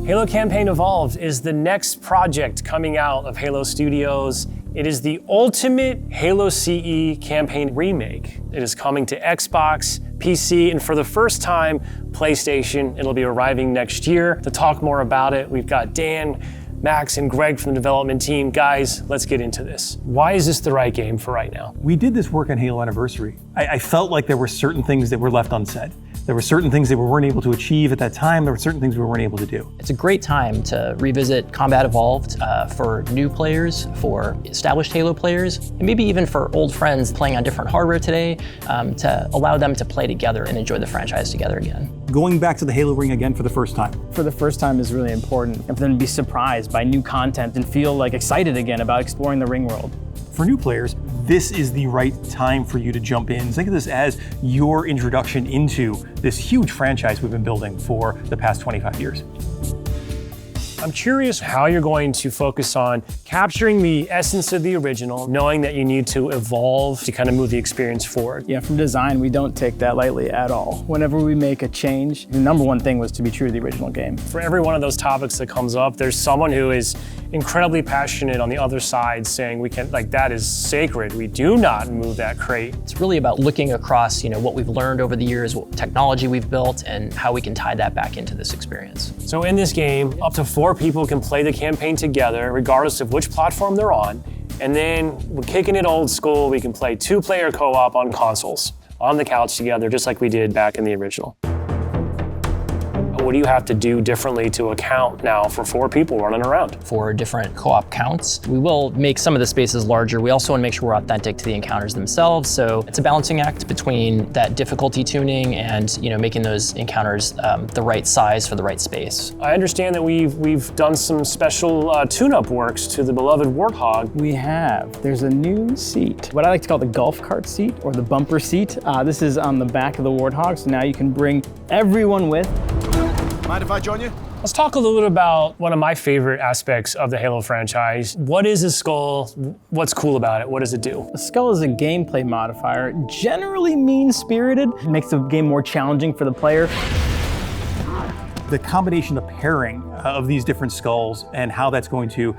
Halo Campaign Evolved is the next project coming out of Halo Studios. It is the ultimate Halo CE campaign remake. It is coming to Xbox, PC, and for the first time, PlayStation. It'll be arriving next year. To talk more about it, we've got Dan, Max, and Greg from the development team. Guys, let's get into this. Why is this the right game for right now? We did this work on Halo Anniversary. I felt like there were certain things that were left unsaid. There were certain things that we weren't able to achieve at that time. There were certain things we weren't able to do. It's a great time to revisit Combat Evolved for new players, for established Halo players, and maybe even for old friends playing on different hardware today, to allow them to play together and enjoy the franchise together again. Going back to the Halo ring again for the first time. For the first time is really important, and for them to be surprised by new content and feel like excited again about exploring the ring world. For new players, this is the right time for you to jump in. Think of this as your introduction into this huge franchise we've been building for the past 25 years. I'm curious how you're going to focus on capturing the essence of the original, knowing that you need to evolve to kind of move the experience forward. Yeah, from design, we don't take that lightly at all. Whenever we make a change, the number one thing was to be true to the original game. For every one of those topics that comes up, there's someone who is incredibly passionate on the other side saying we can, like, that is sacred. We do not move that crate. It's really about looking across, what we've learned over the years, what technology we've built, and how we can tie that back into this experience. So in this game, up to 4 people can play the campaign together, regardless of which platform they're on. And then we're kicking it old school. We can play 2-player co-op on consoles, on the couch together, just like we did back in the original. What do you have to do differently to account now for 4 people running around? For different co-op counts, we will make some of the spaces larger. We also want to make sure we're authentic to the encounters themselves. So it's a balancing act between that difficulty tuning and making those encounters the right size for the right space. I understand that we've done some special tune-up works to the beloved Warthog. We have. There's a new seat, what I like to call the golf cart seat or the bumper seat. This is on the back of the Warthog, so now you can bring everyone with. Mind if I join you? Let's talk a little bit about one of my favorite aspects of the Halo franchise. What is a skull? What's cool about it? What does it do? A skull is a gameplay modifier, generally mean-spirited. It makes the game more challenging for the player. The combination, the pairing of these different skulls and how that's going to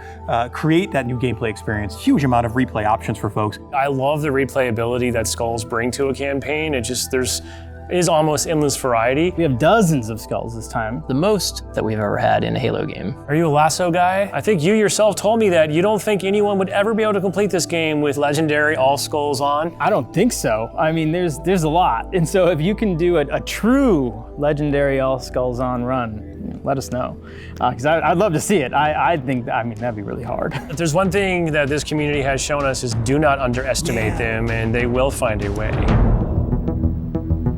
create that new gameplay experience. Huge amount of replay options for folks. I love the replayability that skulls bring to a campaign. There's almost endless variety. We have dozens of skulls this time. The most that we've ever had in a Halo game. Are you a lasso guy? I think you yourself told me that you don't think anyone would ever be able to complete this game with legendary all skulls on. I don't think so. I mean, there's a lot. And so if you can do a true legendary all skulls on run, let us know. Because I'd love to see it. I think, that'd be really hard. If there's one thing that this community has shown us is do not underestimate them, and they will find a way.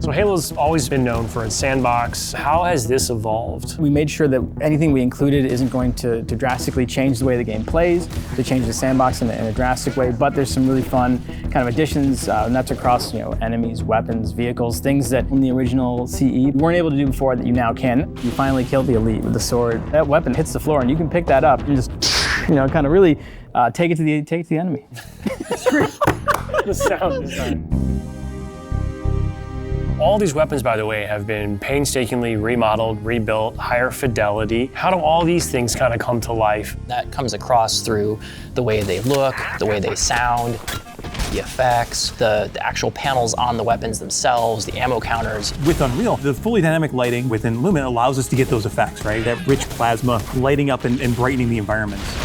So Halo's always been known for its sandbox. How has this evolved? We made sure that anything we included isn't going to drastically change the way the game plays, to change the sandbox in a drastic way, but there's some really fun kind of additions, and that's across enemies, weapons, vehicles, things that in the original CE you weren't able to do before that you now can. You finally killed the elite with the sword. That weapon hits the floor and you can pick that up and just, kind of really take it to the enemy. It's great. The sound design. All these weapons, by the way, have been painstakingly remodeled, rebuilt, higher fidelity. How do all these things kind of come to life? That comes across through the way they look, the way they sound, the effects, the actual panels on the weapons themselves, the ammo counters. With Unreal, the fully dynamic lighting within Lumen allows us to get those effects, right? That rich plasma lighting up and brightening the environments.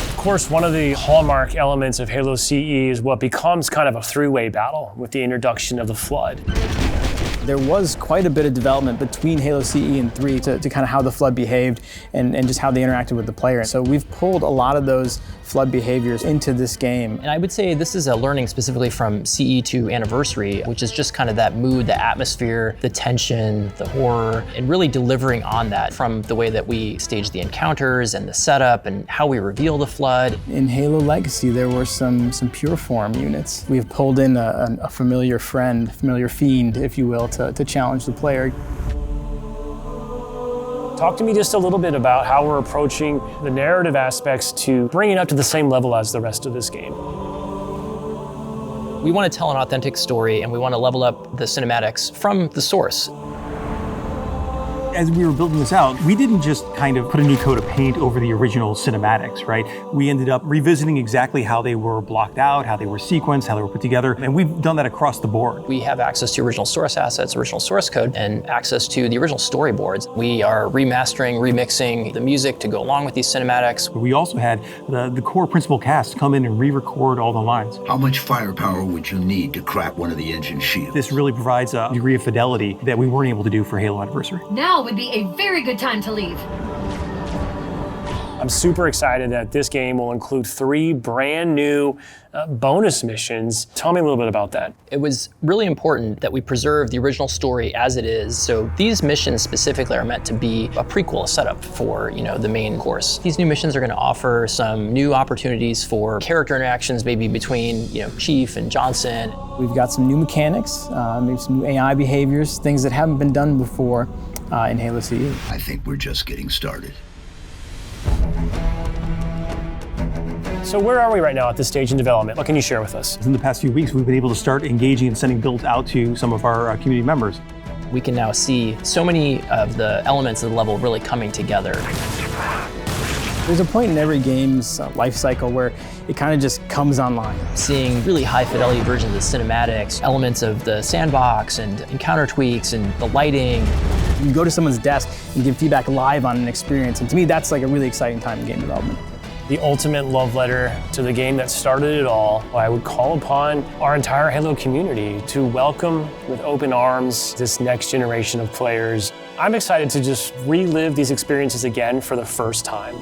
Of course, one of the hallmark elements of Halo CE is what becomes kind of a three-way battle with the introduction of the Flood. There was quite a bit of development between Halo CE and 3 to kind of how the Flood behaved and just how they interacted with the player. So we've pulled a lot of those Flood behaviors into this game. And I would say this is a learning specifically from CE to Anniversary, which is just kind of that mood, the atmosphere, the tension, the horror, and really delivering on that from the way that we stage the encounters and the setup and how we reveal the Flood. In Halo Legacy, there were some pure form units. We've pulled in a familiar friend, familiar fiend, if you will, to challenge the player. Talk to me just a little bit about how we're approaching the narrative aspects to bring it up to the same level as the rest of this game. We want to tell an authentic story and we want to level up the cinematics from the source. As we were building this out, we didn't just kind of put a new coat of paint over the original cinematics, right? We ended up revisiting exactly how they were blocked out, how they were sequenced, how they were put together, and we've done that across the board. We have access to original source assets, original source code, and access to the original storyboards. We are remastering, remixing the music to go along with these cinematics. We also had the core principal cast come in and re-record all the lines. How much firepower would you need to crack one of the engine shields? This really provides a degree of fidelity that we weren't able to do for Halo Anniversary. Now would be a very good time to leave. I'm super excited that this game will include 3 brand new bonus missions. Tell me a little bit about that. It was really important that we preserve the original story as it is. So these missions specifically are meant to be a prequel, a setup for, the main course. These new missions are going to offer some new opportunities for character interactions, maybe between, Chief and Johnson. We've got some new mechanics, maybe some new AI behaviors, things that haven't been done before in Halo CE. I think we're just getting started. So where are we right now at this stage in development? What can you share with us? In the past few weeks, we've been able to start engaging and sending builds out to some of our community members. We can now see so many of the elements of the level really coming together. There's a point in every game's life cycle where it kind of just comes online. Seeing really high fidelity versions of the cinematics, elements of the sandbox and encounter tweaks and the lighting. You can go to someone's desk and give feedback live on an experience, and to me that's like a really exciting time in game development. The ultimate love letter to the game that started it all. I would call upon our entire Halo community to welcome with open arms this next generation of players. I'm excited to just relive these experiences again for the first time.